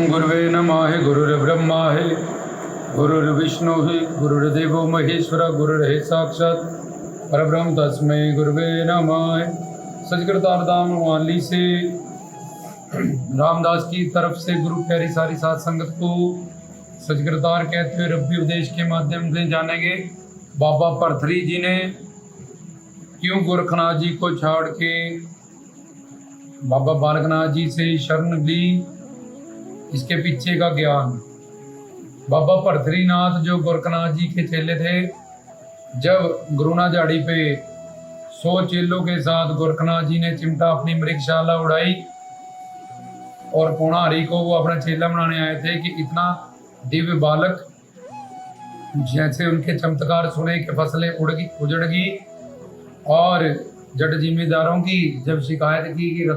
गुरुवे नमः। गुरुर्ब्रह्मा है गुरुर्विष्णु है गुरुर्देवो महेश्वर गुरुर्हे साक्षात परब्रह्म तस्मै गुरुवे नमः। सचकृतारदाम वाली से रामदास की तरफ से गुरु प्यारी सारी साध संगत को सचकृतार कहते हुए रब्बी उपदेश के माध्यम से जानेंगे बाबा भरथरी जी ने क्यों गोरखनाथ जी को छोड़ के बाबा बालकनाथ जी से शरण ली, इसके पीछे का ज्ञान। बाबा भरथरी नाथ जो गोरखनाथ जी के चेले थे, जब गुरुना झाड़ी पे 100 चेलों के साथ गोरखनाथ जी ने चिमटा अपनी मृगशाला उड़ाई और पौना हरि को वो अपना चेला बनाने आए थे कि इतना दिव्य बालक, जैसे उनके चमत्कार सुने कि फसलें उजड़ गई और जट जिम्मेदारों की जब शिकायत की कि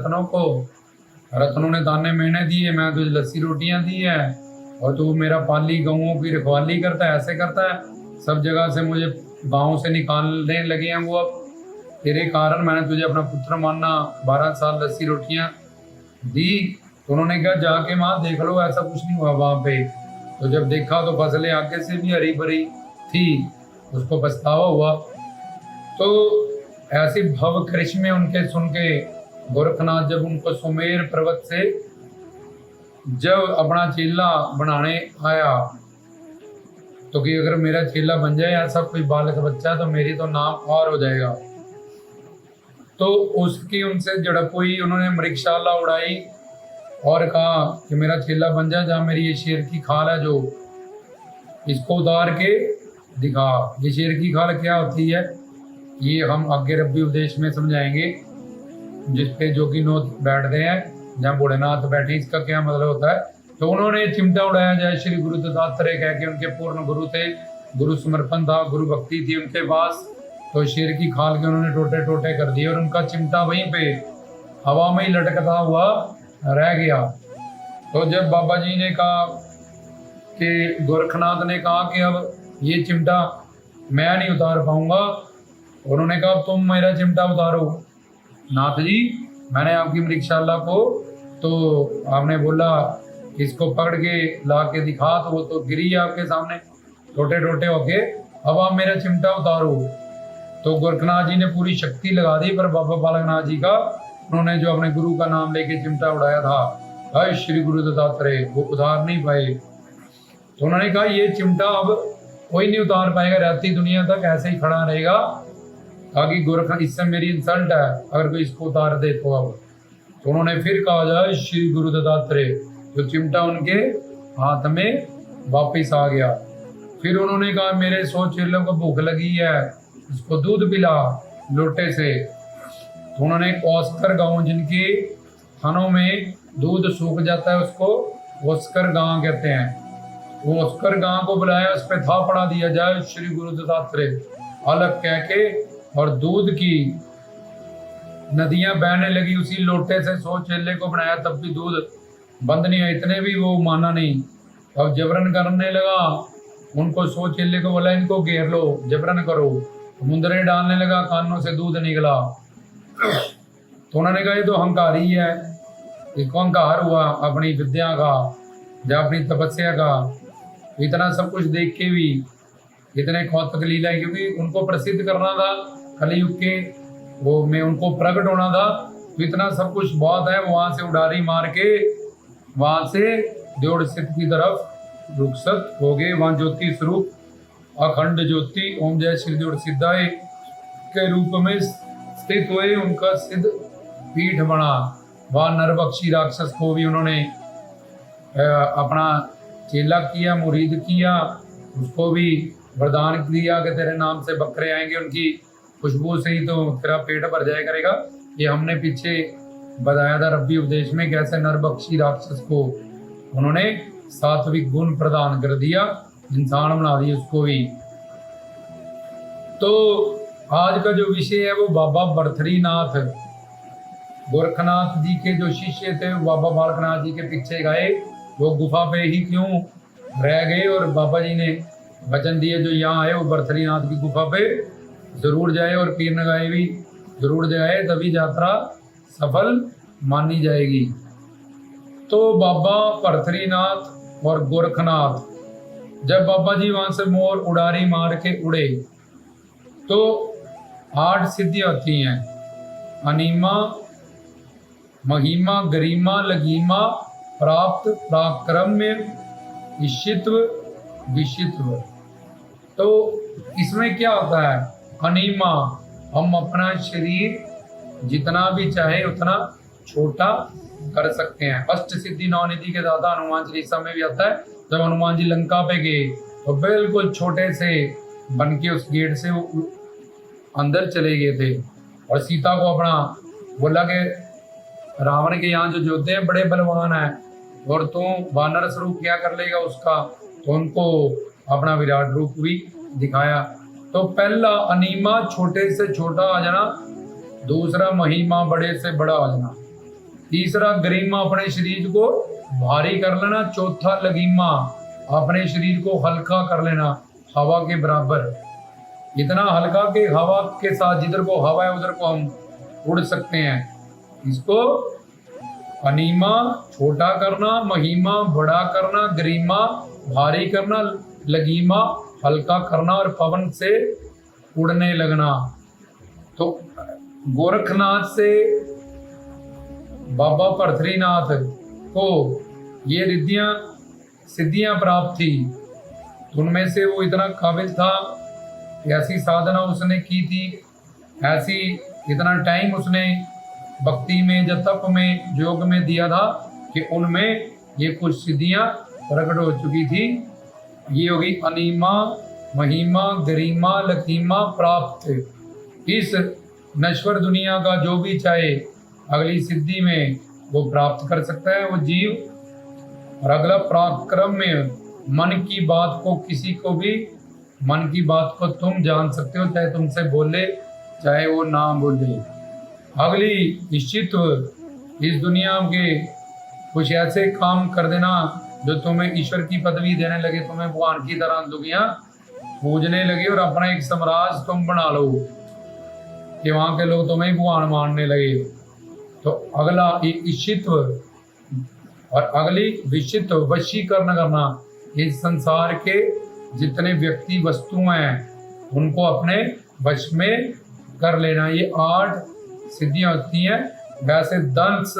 रत्नों ने दाने मैंने दिए, मैं तुझे लस्सी रोटियां दी है और तू मेरा पाली गऊओं की रखवाली करता है, ऐसे करता है, सब जगह से मुझे गाँव से निकालने लगे हैं वो, अब तेरे कारण मैंने तुझे अपना पुत्र मानना, 12 साल लस्सी रोटियां दी। तो उन्होंने कहा जाके माँ देख लो, ऐसा कुछ नहीं हुआ वहाँ पे। तो जब देखा तो फसलें आगे से भी हरी भरी थी, उसको पछतावा हुआ। तो ऐसे भव करिश्मे उनके सुन के गोरखनाथ जब उनको सुमेर पर्वत से जब अपना चेला बनाने आया, तो कि अगर मेरा चेला बन जाए ऐसा कोई बालक बच्चा तो मेरी तो नाम और हो जाएगा। तो उसकी उनसे झड़प हुई, उन्होंने मृगशाला उड़ाई और कहा कि मेरा चेला बन जाए, जहाँ मेरी ये शेर की खाल है जो, इसको उतार के दिखा। ये शेर की खाल क्या होती है ये हम आगे रब्बी उपदेश में समझाएंगे, जिसपे जोगी नोत बैठते हैं, जहाँ भोलेनाथ बैठे, इसका क्या मतलब होता है। तो उन्होंने चिमटा उड़ाया, जय श्री गुरु दत्तात्रेय कह के, उनके पूर्ण गुरु थे, गुरु समर्पण था, गुरु भक्ति थी उनके पास। तो शेर की खाल के उन्होंने टोटे टोटे कर दिए और उनका चिमटा वहीं पे हवा में ही लटकता हुआ रह गया। तो जब बाबा जी ने कहा कि गोरखनाथ ने कहा कि अब ये चिमटा मैं नहीं उतार पाऊंगा, उन्होंने कहा तुम मेरा चिमटा उतारो नाथ जी, मैंने आपकी मृगशाला को, तो आपने बोला इसको पकड़ के ला के दिखा, तो वो तो गिरी आपके सामने टोटे टोटे होके, अब आप मेरा चिमटा उतारो। तो गोरखनाथ जी ने पूरी शक्ति लगा दी, पर बाबा बालकनाथ जी का, उन्होंने जो अपने गुरु का नाम लेके चिमटा उड़ाया था, जय श्री गुरु दत्तात्रेय, वो उतार नहीं पाए। तो उन्होंने कहा ये चिमटा अब कोई नहीं उतार पाएगा, रहती दुनिया तक ऐसे ही खड़ा रहेगा, ताकि गोरख इससे मेरी इंसल्ट है अगर कोई इसको उतार दे तो। अब तो उन्होंने फिर कहा जय श्री गुरु दत्तात्रेय, तो चिमटा उनके हाथ में वापिस आ गया। फिर उन्होंने कहा मेरे 100 चेलों को भूख लगी है, इसको दूध पिला लोटे से। तो उन्होंने ओस्कर गांव, जिनके थानों में दूध सूख जाता है उसको ओस्कर गांव कहते हैं, वो ओस्कर गांव को बुलाया, उस पर था पड़ा दिया जय श्री गुरु दत्तात्रेय अलग कह के, और दूध की नदियां बहने लगी उसी लोटे से। 100 चेले को बनाया तब भी दूध बंद नहीं हुआ, इतने भी वो माना नहीं। अब जबरन करने लगा, उनको 100 चेले को बोला इनको घेर लो, जबरन करो, मुंदरे डालने लगा, कानों से दूध निकला। तो उन्होंने कहा ये तो अहंकारी है, इसको अहंकार हुआ अपनी विद्या का या अपनी तपस्या का, इतना सब कुछ देख के भी इतने कौतक लीला है, क्योंकि उनको प्रसिद्ध करना था कलयुग के वो में, उनको प्रकट होना था, तो इतना सब कुछ बहुत है। वहां से उड़ारी मार के वहां से देवड़ सिद्ध की तरफ रुखसत हो गए। वहां ज्योति स्वरूप अखंड ज्योति ओम जय श्री देवड़ सिद्धाय के रूप में स्थित हुए, उनका सिद्ध पीठ बना। वहां नरबक्षी राक्षस को भी उन्होंने अपना चेला किया, मुरीद किया, उसको भी वरदान दिया कि तेरे नाम से बकरे आएंगे, उनकी खुशबू से ही तो तेरा पेट भर जाया करेगा। ये हमने पीछे बताया था रब्बी उपदेश में, कैसे नरबक्षी राक्षस को उन्होंने सात्विक गुण प्रदान कर दिया, इंसान बना दिया उसको भी। तो आज का जो विषय है वो बाबा भरथरी नाथ, गोरखनाथ जी के जो शिष्य थे, बाबा बालकनाथ जी के पीछे गए, वो गुफा पे ही क्यों रह गए, और बाबा जी ने वचन दिए जो यहाँ आए वो भरथरी नाथ की गुफा पे जरूर जाए और पीर नगाए भी जरूर जाए, तभी यात्रा सफल मानी जाएगी। तो बाबा भरथरीनाथ और गोरखनाथ, जब बाबा जी वहां से मोर उड़ारी मार के उड़े तो 8 सिद्धियां होती हैं, अनीमा, महिमा, गरिमा, लगीमा, प्राप्त, पराक्रम्य, ईशित्व, विशित्व। तो इसमें क्या होता है? अनीमा, हम अपना शरीर जितना भी चाहे उतना छोटा कर सकते हैं। अष्ट सिद्धि 9 निधि के दाता हनुमान चालीसा में भी आता है, जब हनुमान जी लंका पे गए तो बिल्कुल छोटे से बन के उस गेट से वो अंदर चले गए थे और सीता को अपना बोला कि रावण के यहाँ जो योद्धे हैं बड़े बलवान हैं और तू वानर स्वरूप क्या कर लेगा उसका, तो उनको अपना विराट रूप भी दिखाया। तो पहला अनीमा, छोटे से छोटा आ जाना, दूसरा महिमा, बड़े से बड़ा आ जाना, तीसरा गरिमा, अपने शरीर को भारी कर लेना, चौथा लगीमा, अपने शरीर को हल्का कर लेना, हवा के बराबर, इतना हल्का कि हवा के साथ जिधर को हवा है उधर को हम उड़ सकते हैं। इसको अनीमा छोटा करना, महिमा बड़ा करना, गरिमा भारी करना, लगीमा हल्का करना और पवन से उड़ने लगना। तो गोरखनाथ से बाबा भरथरीनाथ को ये रिद्धियां सिद्धियां प्राप्त थी। उनमें से वो इतना काबिल था, ऐसी साधना उसने की थी, ऐसी इतना टाइम उसने भक्ति में या तप में योग में दिया था कि उनमें ये कुछ सिद्धियां प्रकट हो चुकी थी। ये होगी अनीमा, महिमा, गरिमा, लकीमा, प्राप्त। इस नश्वर दुनिया का जो भी चाहे अगली सिद्धि में वो प्राप्त कर सकता है वो जीव। और अगला पराक्रम्य, मन की बात को किसी को भी, मन की बात को तुम जान सकते हो, चाहे तुमसे बोले चाहे वो ना बोले। अगली ईशित्व, इस दुनिया के कुछ ऐसे काम कर देना जो तुम्हें ईश्वर की पदवी देने लगे, तुम्हें भगवान की तरह दुनिया पूजने लगे और अपना एक साम्राज्य तुम बना लो कि वहां के लोग तुम्हें भगवान मानने लगे। तो अगला ईशित्व और अगली विशित्व, वशीकरण करना। इस संसार के जितने व्यक्ति वस्तु हैं उनको अपने वश में कर लेना। ये 8 सिद्धियां होती हैं। वैसे 10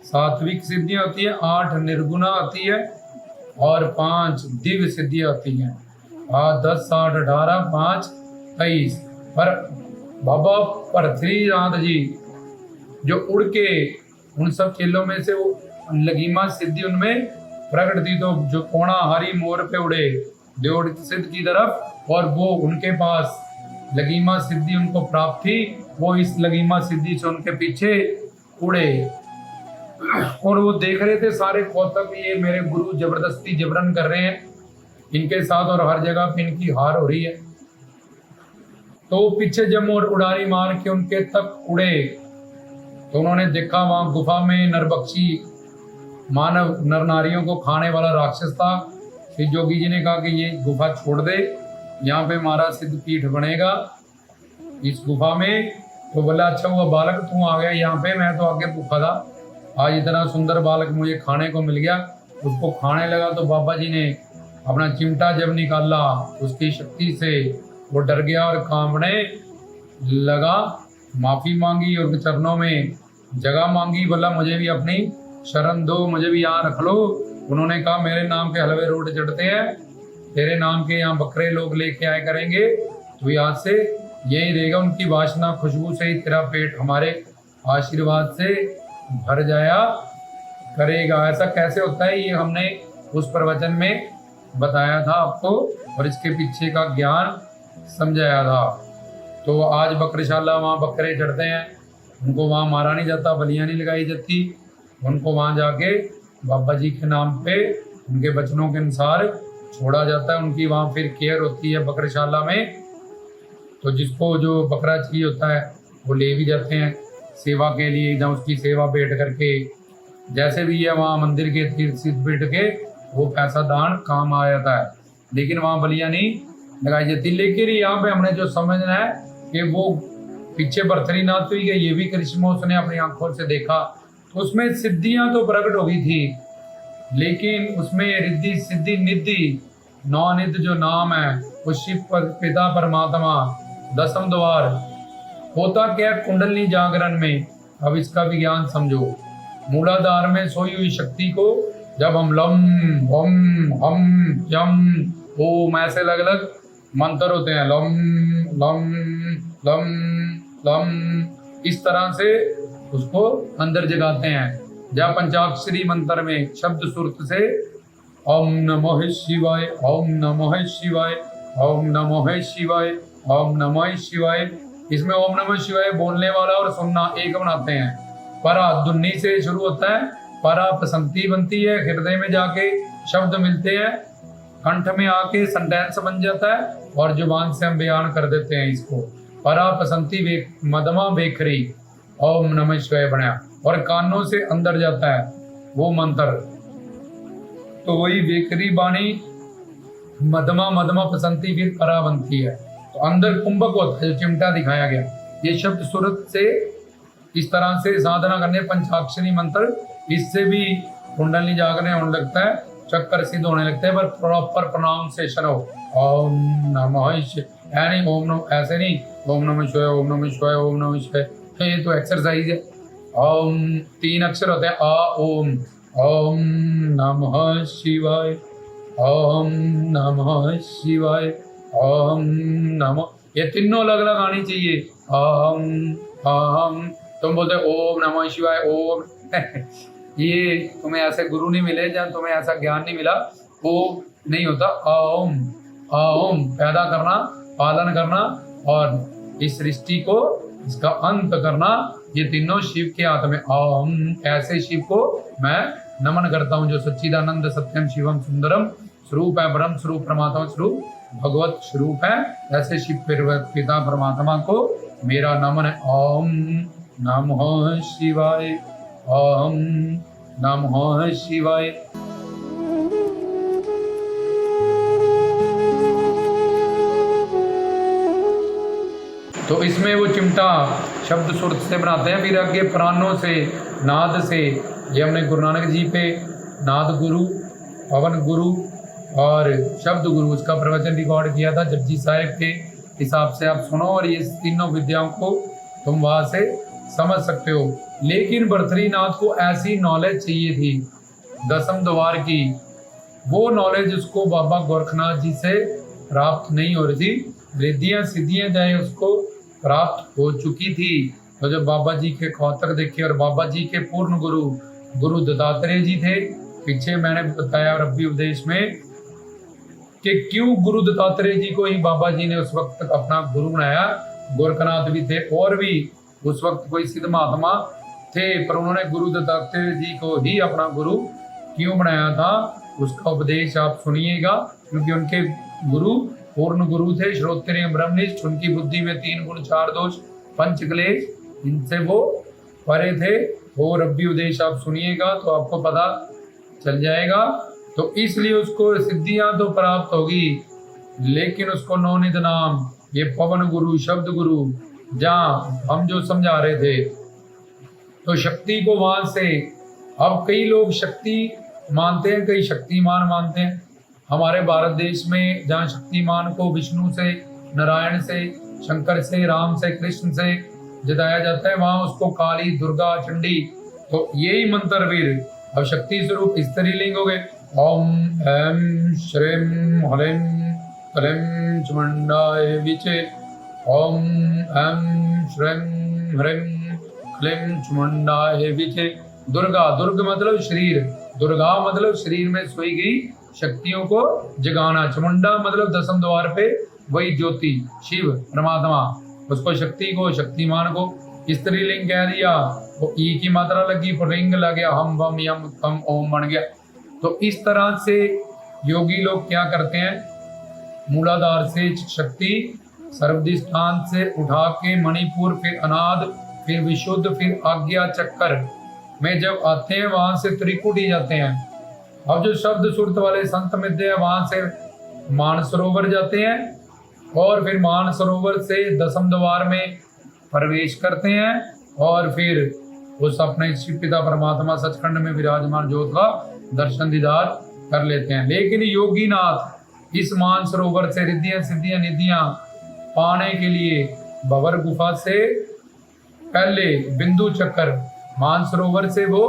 सात्विक सिद्धियां होती हैं, 8 निर्गुणा होती है और 5 दिव्य सिद्धियां होती हैं। 10, 8, 18, 5, 23। पर बाबा भरथरीनाथ जी जो उड़ के उन सब चेलों में से वो लगीमा सिद्धि उनमें प्रकट थी, तो जो कोणा हरी मोर पे उड़े देवड़ सिद्ध की तरफ और वो उनके पास लगीमा सिद्धि उनको प्राप्त थी, वो इस लगीमा सिद्धि से उनके पीछे उड़े और वो देख रहे थे सारे कौतक, ये मेरे गुरु जबरदस्ती जबरन कर रहे हैं इनके साथ और हर जगह पे इनकी हार हो रही है। तो पीछे जब मोर उड़ारी मार के उनके तक उड़े तो उन्होंने देखा वहां गुफा में नरबक्षी मानव नर नारियों को खाने वाला राक्षस था। श्री जोगी जी ने कहा कि ये गुफा छोड़ दे, यहाँ पे हमारा सिद्ध पीठ बनेगा इस गुफा में। तो बोला अच्छा हुआ बालक तू आ गया यहाँ पे, मैं तो आगे भूखा था, आज इतना सुंदर बालक मुझे खाने को मिल गया। उसको खाने लगा तो बाबा जी ने अपना चिमटा जब निकाला उसकी शक्ति से वो डर गया और कांपने लगा, माफी मांगी और चरणों में जगह मांगी, बोला मुझे भी अपनी शरण दो, मुझे भी यहाँ रख लो। उन्होंने कहा मेरे नाम के हलवे रोड चढ़ते हैं, तेरे नाम के यहाँ बकरे लोग लेके आए करेंगे, तो यहाँ से यही रहेगा। उनकी वासना खुशबू से ही तेरा पेट हमारे आशीर्वाद से भर जाया करेगा। ऐसा कैसे होता है ये हमने उस प्रवचन में बताया था आपको और इसके पीछे का ज्ञान समझाया था। तो आज बकरशाला वहाँ बकरे चढ़ते हैं, उनको वहाँ मारा नहीं जाता, बलियाँ नहीं लगाई जाती, उनको वहाँ जाके बाबा जी के नाम पे उनके वचनों के अनुसार छोड़ा जाता है। उनकी वहाँ फिर केयर होती है बकरशाला में। तो जिसको जो बकरा चाहिए होता है वो ले भी जाते हैं सेवा के लिए, जहाँ उसकी सेवा बैठ करके जैसे भी है वहाँ मंदिर के तीर्थ सिद्ध बैठ के वो पैसा दान काम आ जाता है, लेकिन वहाँ बलियाँ नहीं लगाई जाती। लेकिन यहाँ पे हमने जो समझना है कि वो पीछे भरथरीनाथ हुई गई, ये भी करिश्मा उसने अपनी आंखों से देखा, तो उसमें सिद्धियां तो प्रकट हो गई थी, लेकिन उसमें रिद्धि सिद्धि निधि नौनिध जो नाम है वो शिव पिता परमात्मा दसम द्वार होता क्या कुंडली जागरण में। अब इसका विज्ञान समझो। मूलाधार में सोई हुई शक्ति को जब हम लम वम हम यम ओम ऐसे अलग अलग मंत्र होते हैं, लम लम लम लम, इस तरह से उसको अंदर जगाते हैं। जब पंचाक्षरी मंत्र में शब्द सुरत से ओम नमः शिवाय ओम नमः शिवाय ओम नमः शिवाय ओम नमः शिवाय, इसमें ओम नमः शिवाय बोलने वाला और सुनना एक बनाते हैं। परा दुन्नी से शुरू होता है, परा पसंती बनती है, हृदय में जाके शब्द मिलते हैं, कंठ में आके सेंटेंस बन जाता है और जुबान से हम बयान कर देते हैं इसको। परा पसंती मदमा बेखरी ओम नमः शिवाय बनाया और कानों से अंदर जाता है वो मंत्र, तो वही बेकरी बाणी मदमा मदमा पसंती फिर परा बनती है। तो अंदर कुंभक होता है जो चिमटा दिखाया गया। ये शब्द सूरत से इस तरह से साधना करने पंचाक्षरी मंत्र, इससे भी कुंडली जागरण होने लगता है, चक्कर सिद्ध होने लगते हैं, पर प्रॉपर प्रोनाउंसिएशन हो ओम नमः शिवाय, यानी ओम नमः ऐसे नहीं ओम नमः शिवाय ओम नमः शिवाय ओम नमः शिवाय, ये तो एक्सरसाइज है। ओम 3 अक्षर होते हैं आ ओम, ओम नमः शिवाय ओम नमः शिवाय ओम नमः, ये तीनों अलग अलग आनी चाहिए। ओम तुम बोलते ओम नमः शिवाय ओम ये तुम्हें ऐसे गुरु नहीं मिले जहाँ तुम्हें ऐसा ज्ञान नहीं मिला, वो नहीं होता। ओम ओम पैदा करना, पालन करना और इस सृष्टि को इसका अंत करना, ये तीनों शिव के हाथ में। ओम ऐसे शिव को मैं नमन करता हूँ जो सच्चिदानंद सत्यम शिवम सुंदरम स्वरूप है, ब्रह्म स्वरूप परमात्मा स्वरूप भगवत स्वरूप है। ऐसे शिव पिता परमात्मा को मेरा नमन है। ओम नमः शिवाय ओम नमः शिवाय। तो इसमें वो चिमटा शब्द सुरत से बनाते हैं, फिर आगे प्राणों से नाद से, ये हमने गुरु नानक जी पे नाद गुरु, पवन गुरु और शब्द गुरु उसका प्रवचन रिकॉर्ड किया था जपजी साहिब के हिसाब से आप सुनो, और ये तीनों विद्याओं को तुम वहाँ से समझ सकते हो। लेकिन बर्थरीनाथ को ऐसी नॉलेज चाहिए थी दसम द्वार की, वो नॉलेज उसको बाबा गोरखनाथ जी से प्राप्त नहीं हो रही थी। रिद्धियाँ सिद्धियाँ चाहे उसको प्राप्त हो चुकी थी। तो जब बाबा जी के कौतक देखे, और बाबा जी के पूर्ण गुरु गुरु दत्तात्रेय जी थे, पीछे मैंने बताया रब्बी उपदेश में कि क्यों गुरु दत्तात्रेय जी को ही बाबा जी ने उस वक्त अपना गुरु बनाया। गोरखनाथ भी थे और भी उस वक्त कोई सिद्ध महात्मा थे, पर उन्होंने गुरु दत्तात्रेय जी को ही अपना गुरु क्यों बनाया था, उसका उपदेश आप सुनिएगा। क्योंकि उनके गुरु पूर्ण गुरु थे, श्रोत्रिय ब्रह्मनिष्ठ, उनकी बुद्धि में 3 गुण 4 दोष 5 क्लेश, इनसे वो परे थे। वो रब्बी उपदेश आप सुनिएगा तो आपको पता चल जाएगा। तो इसलिए उसको सिद्धियां तो प्राप्त होगी, लेकिन उसको नौनिध नाम, ये पवन गुरु शब्द गुरु जहाँ हम जो समझा रहे थे, तो शक्ति को वहां से, अब कई लोग शक्ति मानते हैं, कई शक्तिमान मानते हैं। हमारे भारत देश में जहाँ शक्तिमान को विष्णु से, नारायण से, शंकर से, राम से, कृष्ण से जताया जाता है, वहाँ उसको काली, दुर्गा, चंडी, तो यही मंत्र वीर। अब शक्ति स्वरूप स्त्रीलिंग हो गए, ओम ऐं श्रीं ह्रीं क्लीं चामुंडाय विचे, ओम ऐं श्रीं ह्रीं क्लीं चामुंडाय विचे। दुर्गा, दुर्ग मतलब शरीर, दुर्गा मतलब शरीर में सोई गई शक्तियों को जगाना। चामुंडा मतलब दसम द्वार पे वही ज्योति शिव परमात्मा, उसको शक्ति को, शक्तिमान को स्त्रीलिंग कह दिया, वो ई की मात्रा लगी, फिर रिंग लग गया, हम वम यम तम ओम बन गया। तो इस तरह से योगी लोग क्या करते हैं, मूलाधार से शक्ति सर्वधिष्ठान से उठा के मणिपुर, फिर अनाद, फिर विशुद्ध, फिर आज्ञा चक्कर में जब आते हैं वहां से त्रिकुटी जाते हैं। अब जो शब्द सुरत वाले संत मिलते हैं वहां से मानसरोवर जाते हैं, और फिर मानसरोवर से दसम द्वार में प्रवेश करते हैं, और फिर उस अपने शिव पिता परमात्मा सचखंड में विराजमान ज्योत का दर्शन दीदार कर लेते हैं। लेकिन योगीनाथ इस मानसरोवर से रिद्धियां सिद्धियां निधियां पाने के लिए भंवर गुफा से पहले बिंदु चक्कर मानसरोवर से वो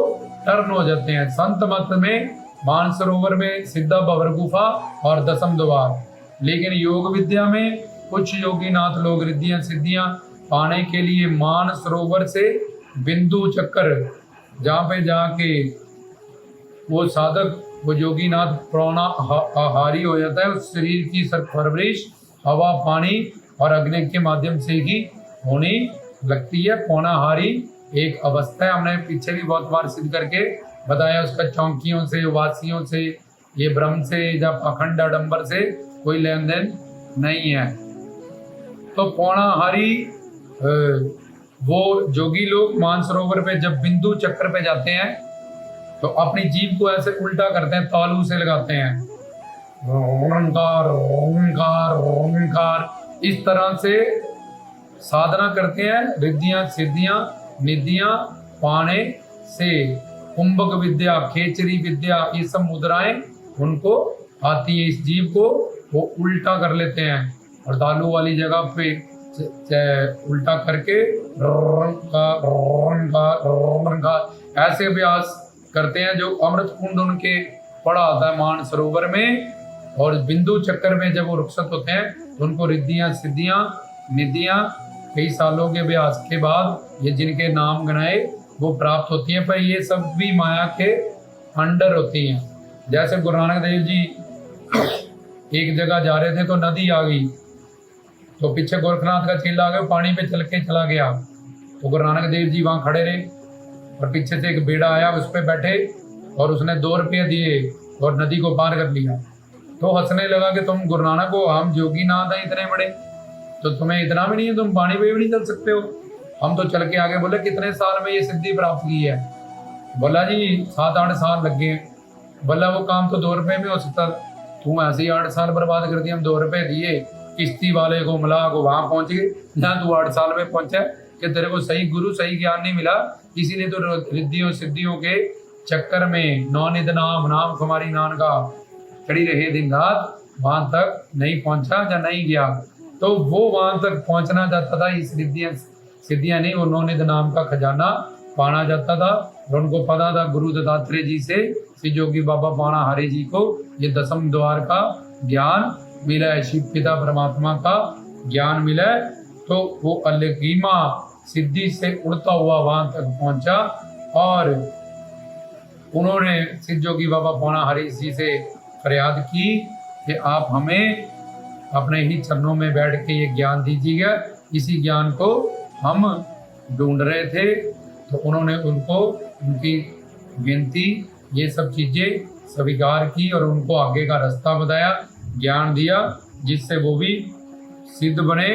टर्न हो जाते हैं। संत मत में मानसरोवर में सिद्धा भंवर गुफा और दसम द्वार, लेकिन योग विद्या में कुछ योगीनाथ लोग रिद्धियां सिद्धियां पाने के लिए मानसरोवर से बिंदु चक्कर, जहाँ पे जाके वो साधक वो योगीनाथ प्राणाहारी हो जाता है, उस शरीर की परवरिश हवा पानी और अग्नि के माध्यम से ही होनी लगती है। पौनाहारी एक अवस्था है, हमने पीछे भी बहुत बार सिद्ध करके बताया, उसका चौकियों से वासियों से ये ब्रह्म से या पाखंड आडंबर से कोई लेन देन नहीं है। तो पौनाहारी वो जोगी लोग मानसरोवर पे जब बिंदु चक्कर पे जाते हैं तो अपनी जीभ को ऐसे उल्टा करते हैं, तालू से लगाते हैं, ओंकार ओंकार ओंकार, इस तरह से साधना करते हैं रिद्धियां सिद्धियां निधियां पाने से। कुंभक विद्या खेचरी विद्या ये सब मुद्राएं उनको आती है, इस जीव को वो उल्टा कर लेते हैं और तालू वाली जगह पे उल्टा करके ऐसे अभ्यास करते हैं। जो अमृत कुंड उनके पड़ा होता है मानसरोवर में, और बिंदु चक्कर में जब वो रुखसत होते हैं तो उनको रिद्धियां सिद्धियां निधियां कई सालों के अभ्यास के बाद ये जिनके नाम गणाए वो प्राप्त होती हैं। पर ये सब भी माया के अंडर होती हैं। जैसे गुरु नानक देव जी एक जगह जा रहे थे तो नदी आ गई, तो पीछे गोरखनाथ का चेला आ गया, पानी पे चल के चला गया, तो गुरु नानक देव जी वहां खड़े रहे और पीछे से एक बेड़ा आया, उस पर बैठे और उसने 2 रुपये दिए और नदी को पार कर लिया। तो हंसने लगा कि तुम गुरु नानक हो, हम जोगी नाथ हैं इतने बड़े, तो तुम्हें इतना भी नहीं है, तुम पानी पे भी नहीं चल सकते हो, हम तो चल के आगे। बोले कितने साल में ये सिद्धि प्राप्त की है? बोला जी 7-8 साल लग गए। बोला वो काम तो 2 रुपये में हो सकता, तुम ऐसे ही 8 साल बर्बाद कर दिए। हम 2 रुपये दिए, किश्ती वाले को मिला को वहां पहुंच गए जहाँ तू 8 साल में पहुंचा, कि तेरे को सही गुरु सही ज्ञान नहीं मिला, इसीलिए तो रिद्धियों सिद्धियों के चक्कर में नौनिध नाम नाम कुमारी नानका खड़ी रहे दिन रात, वहां तक नहीं पहुंचा या नहीं गया। तो वो वहां तक पहुंचना चाहता था, इस रिद्धियां सिद्धियां नहीं, वो नौनिध नाम का खजाना पाना जाता था। और उनको पता था गुरु दत्तात्रेय जी से श्री जोगी बाबा पौनाहारी जी को ये दसम द्वार का ज्ञान मिला है, शिव पिता परमात्मा का ज्ञान मिला है। तो वो अलगीमा सिद्धि से उड़ता हुआ वहां तक पहुंचा और उन्होंने श्री जोगी बाबा पौनाहारी जी से फरियाद की कि आप हमें अपने ही चरणों में बैठ के ये ज्ञान दीजिएगा, इसी ज्ञान को हम ढूंढ रहे थे। तो उन्होंने उनको उनकी विनती ये सब चीज़ें स्वीकार की और उनको आगे का रास्ता बताया, ज्ञान दिया, जिससे वो भी सिद्ध बने।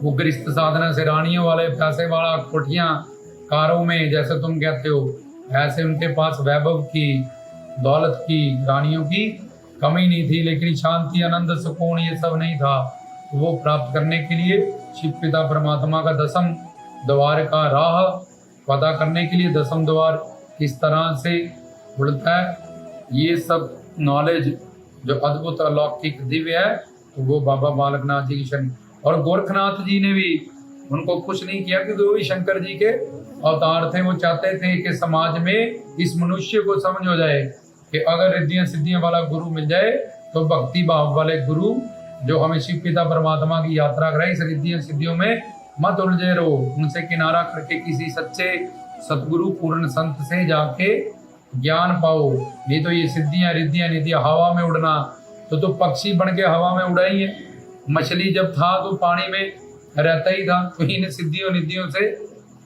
वो गृहस्थ साधना से रानियों वाले पैसे वाला कोठियाँ कारों में जैसे तुम कहते हो, ऐसे उनके पास वैभव की दौलत की रानियों की कमी नहीं थी, लेकिन शांति आनंद सुकून ये सब नहीं था। वो प्राप्त करने के लिए शिव पिता परमात्मा का दसम द्वार का राह पता करने के लिए, दसम द्वार किस तरह से उड़ता है, ये सब नॉलेज जो अद्भुत अलौकिक दिव्य है, तो वो बाबा बालकनाथ जी की शक्ति। और गोरखनाथ जी ने भी उनको कुछ नहीं किया, क्योंकि वो भी शंकर जी के अवतार थे। वो चाहते थे कि समाज में इस मनुष्य को समझ हो जाए कि अगर रिद्धियां सिद्धियां वाला गुरु मिल जाए तो भक्ति भाव वाले गुरु जो हमें शिव पिता परमात्मा की यात्रा कराए, इस रिद्धियां सिद्धियों में मत उलझे रहो, उनसे किनारा करके किसी सच्चे सतगुरु पूर्ण संत से जाके ज्ञान पाओ। नहीं तो ये सिद्धियां रिद्धियां निधियां हवा में उड़ना, तो पक्षी बन के हवा में उड़ा ही है। मछली जब था तो पानी में रहता ही था, तो इन सिद्धियों निधियों से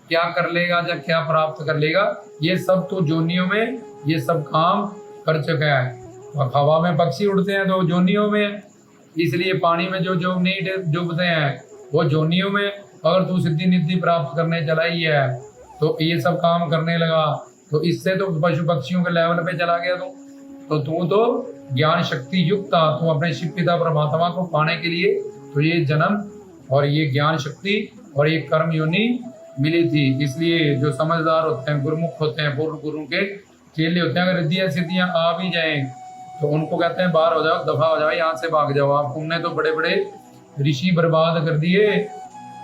क्या कर लेगा या क्या प्राप्त कर लेगा? ये सब तो जोनियों में ये सब काम कर चुका है। और हवा में पक्षी उड़ते हैं तो जोनियों में, इसलिए पानी में जो जो नहीं डूबते हैं वो जोनियों में। अगर तू सिद्धि निधि प्राप्त करने चला ही है तो ये सब काम करने लगा, तो इससे तो पशु पक्षियों के लेवल पे चला गया तू तो ज्ञान शक्ति युक्त था। तू अपने शिव पिता परमात्मा को पाने के लिए तो ये जन्म और ये ज्ञान शक्ति और ये कर्म योनि मिली थी। इसलिए जो समझदार होते हैं, गुरुमुख होते हैं, पूर्व गुरु के, चेले होते हैं, अगर रिद्धियां सिद्धियां आ भी जाएं तो उनको कहते हैं बाहर हो जाओ, दफा हो जाओ, यहाँ से भाग जाओ आप, तुमने तो बड़े बड़े ऋषि बर्बाद कर दिए।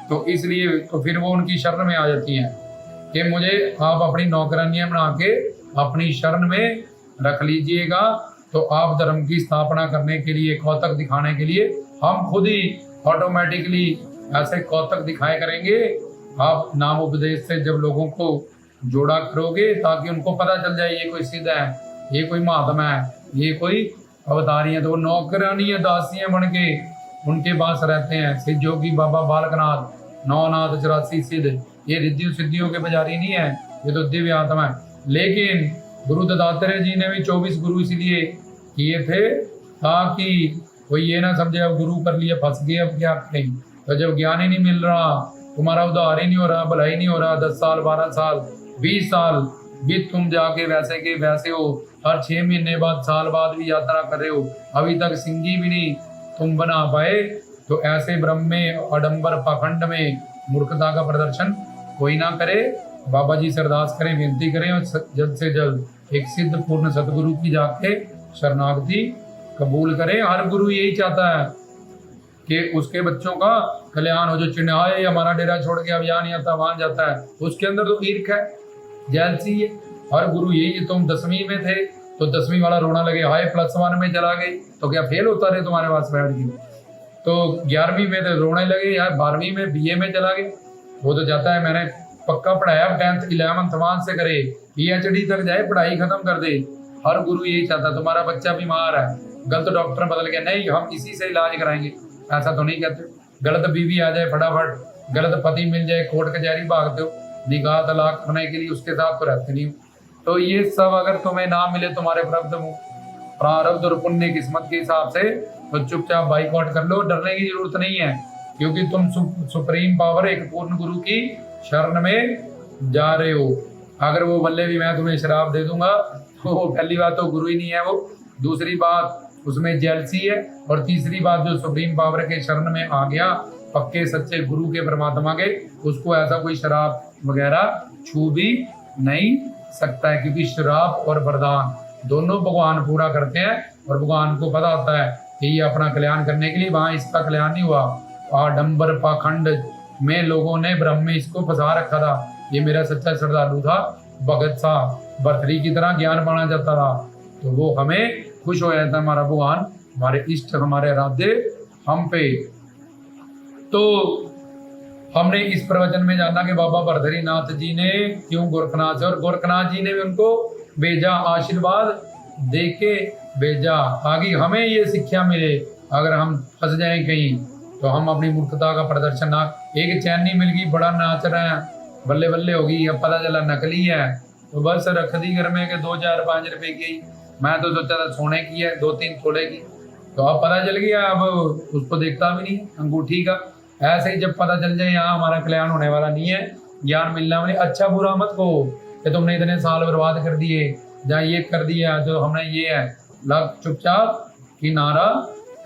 तो इसलिए तो फिर वो उनकी शरण में आ जाती हैं कि मुझे आप अपनी नौकरानियां बना के अपनी शरण में रख लीजिएगा। तो आप धर्म की स्थापना करने के लिए, कौतक दिखाने के लिए हम खुद ही ऑटोमेटिकली ऐसे कौतक दिखाए करेंगे। आप नाम उपदेश से जब लोगों को जोड़ा करोगे ताकि उनको पता चल जाए ये कोई सिद्ध है, ये कोई महात्मा है, ये कोई अवतारी है। तो वो नौकरानियां दासियां बन के उनके पास रहते हैं। सिद्ध योगी बाबा बालकनाथ, नौनाथ 84 सिद्ध, ये रिद्धि सिद्धियों के पुजारी नहीं है, ये तो दिव्य आत्मा है। लेकिन गुरु दत्तात्रेय जी ने भी 24 गुरु इसलिए किए थे ताकि कोई ये ना समझे अब गुरु कर लिए फंस गए, अब क्या करें। तो जब ज्ञान ही नहीं मिल रहा, तुम्हारा उद्धार ही नहीं हो रहा, भलाई नहीं हो रहा, 10 साल 12 साल 20 साल भी तुम जाके वैसे के वैसे हो, हर 6 महीने बाद साल बाद भी यात्रा कर रहे हो, अभी तक सिंगी भी नहीं तुम बना पाए। तो ऐसे ब्रह्म में, आडंबर पाखंड में मूर्खता का प्रदर्शन कोई ना करे। बाबा जी से अरदास करें, विनती करें और जल्द से जल्द एक सिद्ध पूर्ण सतगुरु की जाके शरणागति कबूल करें। हर गुरु यही चाहता है कि उसके बच्चों का कल्याण हो। जो चिन्हाए हमारा डेरा छोड़ के अब यहाँ नहीं आता वहां जाता है, उसके अंदर तो ईर्ख है, जेलसी है। हर गुरु यही, तुम 10वीं में थे तो 10वीं वाला रोना लगे, हाय +1 में चला गई तो क्या फेल होता रहे तुम्हारे पास बैठ गई। तो 11वीं में तो रोने लगे, यार 12वीं में BA में चला गए, वो तो जाता है मैंने पक्का पढ़ाया, 10th 11th वहां से करे, PhD तक जाए, पढ़ाई खत्म कर दे। हर गुरु यही चाहता, तुम्हारा बच्चा बीमार है, गलत डॉक्टर बदल गया, नहीं हम इसी से इलाज कराएंगे, ऐसा तो नहीं कहते। गलत बीवी आ जाए फटाफट, गलत पति मिल जाए, कोर्ट कचहरी भागते हो, निकाह तलाक करने के लिए उसके साथ तो रहते नहीं हो। तो ये सब अगर तुम्हें ना मिले तुम्हारे प्रारब्ध और पुण्य किस्मत के हिसाब से, तो चुपचाप बाइकआउट कर लो, डरने की जरूरत नहीं है, क्योंकि तुम सुप्रीम पावर एक पूर्ण गुरु की शरण में जा रहे हो। अगर वो बल्ले भी मैं तुम्हें शराब दे दूंगा तो वो पहली बात तो गुरु ही नहीं है वो, दूसरी बात उसमें जेलसी है, और तीसरी बात जो सुप्रीम पावर के शरण में आ गया पक्के सच्चे गुरु के परमात्मा के, उसको ऐसा कोई शराब वगैरह छू भी नहीं सकता है, क्योंकि शराब और वरदान दोनों भगवान पूरा करते हैं और भगवान को पता होता है कि ये अपना कल्याण करने के लिए, वहां इसका कल्याण नहीं हुआ। आडंबर पाखंड में लोगों ने ब्रह्म में इसको फंसा रखा था। ये मेरा सच्चा श्रद्धालु था, भगत सा, भर्तरी की तरह ज्ञान पाना चाहता था, तो वो हमें खुश हो जाता हमारा भगवान, हमारे इष्ट, हमारे आराध्य हम पे। तो हमने इस प्रवचन में जाना कि बाबा भर्तरी नाथ जी ने क्यों गोरखनाथ से, और गोरखनाथ जी ने भी उनको भेजा, आशीर्वाद दे के भेजा ताकि हमें ये शिक्षा मिले, अगर हम फंस जाएं कहीं तो हम अपनी मूर्खता का प्रदर्शन ना। एक चैनी मिल गई, बड़ा नाच रहे हैं, बल्ले बल्ले होगी, अब पता चला नकली है, तो बस रख दी घर में के 2 4 5 रुपए की, मैं तो सोचा था सोने की है, 2-3 तोले की, तो अब पता चल गया, अब उसको देखता भी नहीं अंगूठी का। ऐसे ही जब पता चल जाए यहाँ हमारा कल्याण होने वाला नहीं है, ज्ञान मिलना वाली, अच्छा बुरा मत कहो कि तुमने इतने साल बर्बाद कर दिए, जहाँ ये कर दिया जो हमने ये है, लग चुपचाप किनारा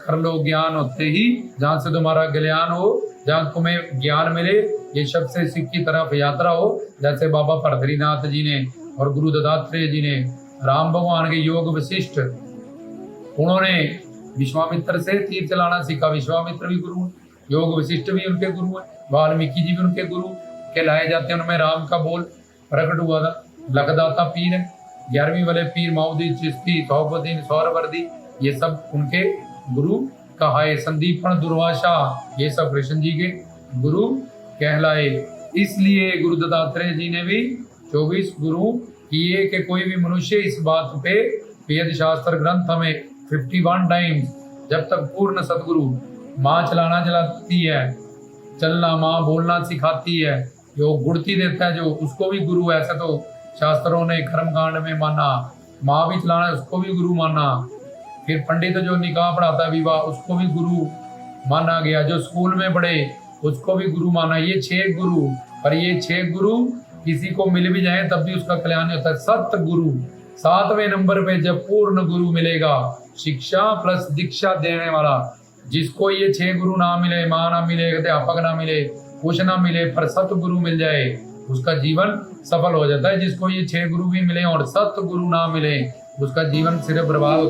कर लो। ज्ञान होते ही जहाँ से तुम्हारा कल्याण हो, जहाँ तुम्हें ज्ञान मिले, ये शब्द से सिख की तरफ यात्रा हो, जैसे बाबा भर्तरी नाथ जी ने और गुरु दत्तात्रेय जी ने, राम भगवान के योग वशिष्ठ, उन्होंने विश्वामित्र से तीर चलाना सीखा, विश्वामित्र भी गुरु, योग वशिष्ठ भी उनके गुरु है, वाल्मीकि जी भी उनके गुरु कहलाए जाते हैं। उनमें राम का बोल प्रकट हुआ था। लखदाता पीर है, 11वीं वाले पीर मऊदी चिश्ती सौबुद्दीन सौरवर्दी, ये सब उनके गुरु कहाए। संदीपन दुर्वासा, ये सब कृष्ण जी के गुरु कहलाए। इसलिए गुरु दत्तात्रेय जी ने भी 24 गुरु किए कि कोई भी मनुष्य इस बात पे, वेद शास्त्र ग्रंथ हमें 51 टाइम्स, जब तक पूर्ण सतगुरु, माँ चलाना चलाती है, चलना माँ बोलना सिखाती है, जो गुड़ती देता है जो, उसको भी गुरु, ऐसा तो शास्त्रों ने कर्मकांड में माना। माँ भी चलाना उसको भी गुरु माना। फिर पंडित जो निकाह पढ़ाता है विवाह, उसको भी गुरु माना गया। जो स्कूल में पढ़े उसको भी गुरु माना। ये 6 गुरु, और ये 6 गुरु किसी को मिल भी जाए तब भी उसका कल्याण नहीं होता है। सतगुरु 7वें नंबर पे जब पूर्ण गुरु मिलेगा, शिक्षा प्लस दीक्षा देने वाला, जिसको ये 6 गुरु ना मिले, माँ ना मिले, अध्यापक ना मिले, कुछ ना मिले, पर सतगुरु मिल जाए, उसका जीवन सफल हो जाता है। जिसको ये 6 गुरु भी मिले और सत गुरु ना मिले, उसका जीवन सिर्फ बर्बाद